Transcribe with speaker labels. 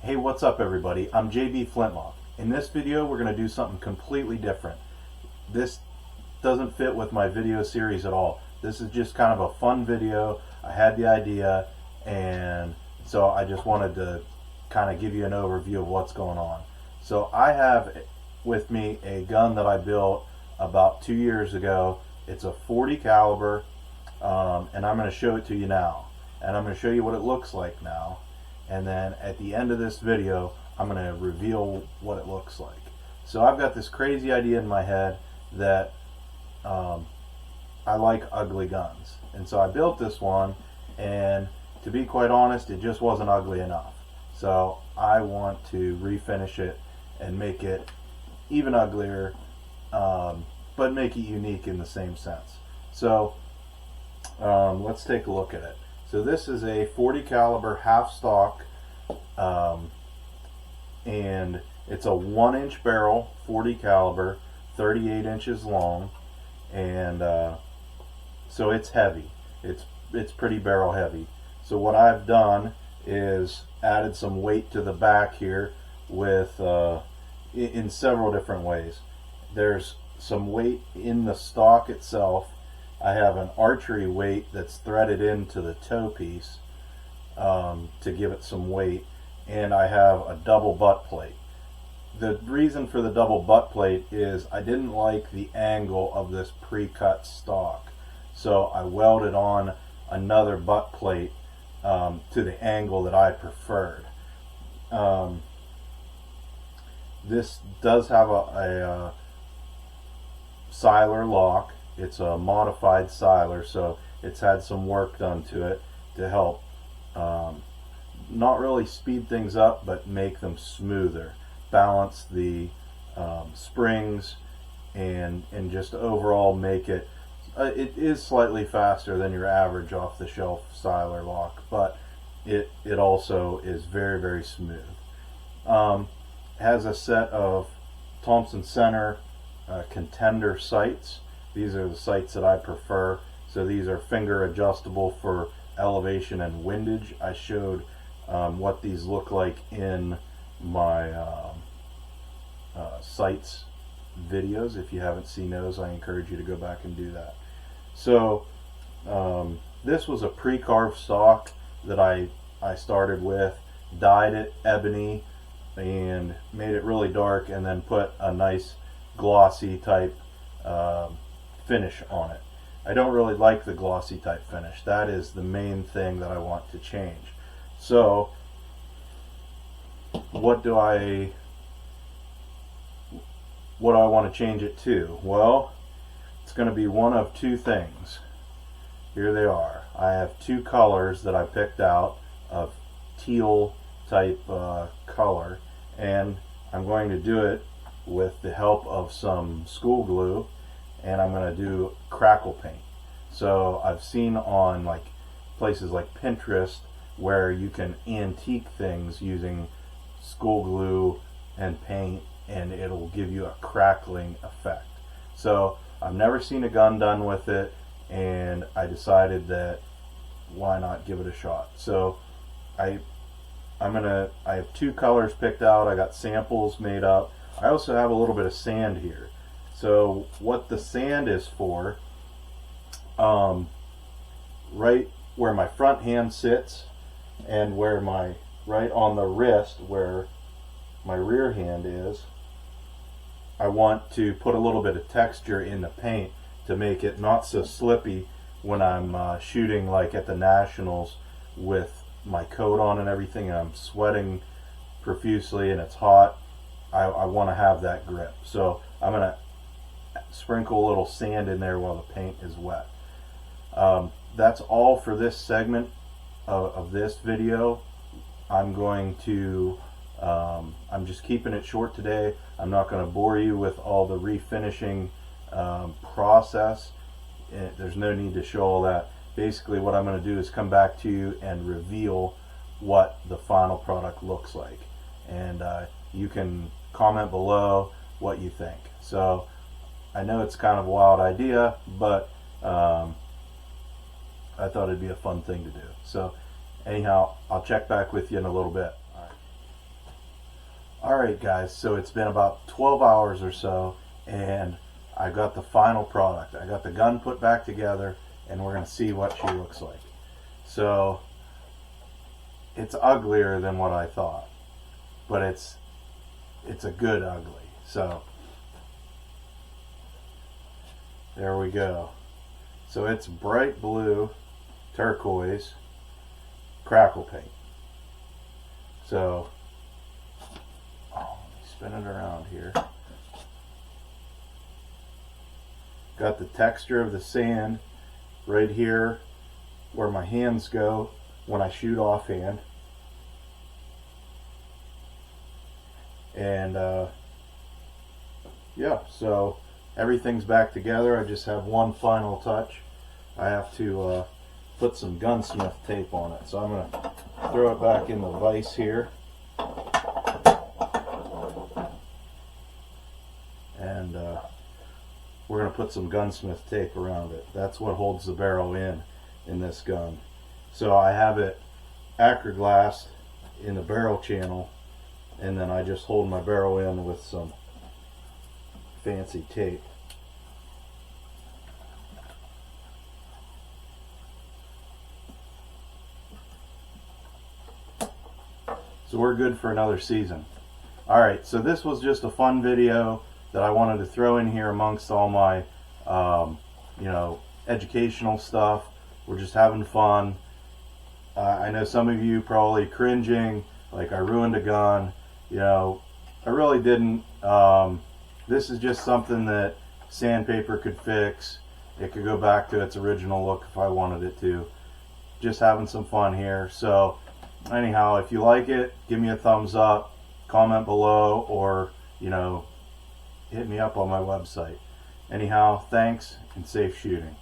Speaker 1: Hey, what's up everybody? I'm JB Flintlock. In this video we're going to do something completely different. This doesn't fit with my video series at all. This is just kind of a fun video. I had the idea and so I just wanted to kind of give you an overview of what's going on. So I have with me a gun that I built about 2 years ago. It's a 40 caliber and I'm going to show it to you now. And I'm going to show you what it looks like now. And then at the end of this video, I'm going to reveal what it looks like. So I've got this crazy idea in my head that I like ugly guns. And so I built this one, and to be quite honest, it just wasn't ugly enough. So I want to refinish it and make it even uglier, but make it unique in the same sense. So let's take a look at it. So this is a 40 caliber half stock, and it's a 1-inch barrel, 40 caliber, 38 inches long, and so it's heavy. It's pretty barrel heavy. So what I've done is added some weight to the back here with in several different ways. There's some weight in the stock itself. I have an archery weight that's threaded into the toe piece to give it some weight, and I have a double butt plate. The reason for the double butt plate is I didn't like the angle of this pre-cut stock, so I welded on another butt plate to the angle that I preferred. This does have a Siler lock. It's a modified Siler, so it's had some work done to it to help not really speed things up, but make them smoother, balance the springs, and just overall make it. It is slightly faster than your average off-the-shelf Siler lock, but it also is very, very smooth. Has a set of Thompson Center Contender sights. These are the sights that I prefer. So these are finger adjustable for elevation and windage. I showed what these look like in my sights videos. If you haven't seen those, I encourage you to go back and do that. So this was a pre-carved stock that I started with, dyed it ebony and made it really dark, and then put a nice glossy type finish on it. I don't really like the glossy type finish. That is the main thing that I want to change. So what do I want to change it to? Well, it's going to be one of two things. Here they are. I have two colors that I picked out of teal type color, and I'm going to do it with the help of some school glue, and I'm going to do crackle paint. So I've seen on like places like Pinterest where you can antique things using school glue and paint, and it'll give you a crackling effect. So I've never seen a gun done with it, and I decided that why not give it a shot. So I have two colors picked out. I got samples made up. I also have a little bit of sand here. So what the sand is for, right where my front hand sits and where right on the wrist where my rear hand is, I want to put a little bit of texture in the paint to make it not so slippy when I'm shooting like at the Nationals with my coat on and everything, and I'm sweating profusely and it's hot. I want to have that grip. So I'm going to sprinkle a little sand in there while the paint is wet. That's all for this segment of this video. I'm going to I'm just keeping it short today. I'm not going to bore you with all the refinishing process. There's no need to show all that. Basically what I'm going to do is come back to you and reveal what the final product looks like, and you can comment below what you think. So I know it's kind of a wild idea, but I thought it'd be a fun thing to do. So anyhow, I'll check back with you in a little bit. All right. Alright guys, so it's been about 12 hours or so, and I got the final product. I got the gun put back together, and we're going to see what she looks like. So it's uglier than what I thought, but it's a good ugly. So there we go. So it's bright blue turquoise crackle paint. So let me spin it around here. Got the texture of the sand right here where my hands go when I shoot offhand. And yeah, so everything's back together. I just have one final touch. I have to put some gunsmith tape on it. So I'm going to throw it back in the vise here. And we're going to put some gunsmith tape around it. That's what holds the barrel in this gun. So I have it acrid glassed in the barrel channel, and then I just hold my barrel in with some fancy tape. So we're good for another season. Alright, so this was just a fun video that I wanted to throw in here amongst all my educational stuff. We're just having fun. I know some of you probably cringing, like I ruined a gun. I really didn't. This is just something that sandpaper could fix. It could go back to its original look if I wanted it to. Just having some fun here. So anyhow, if you like it, give me a thumbs up, comment below, or hit me up on my website. Anyhow, thanks and safe shooting.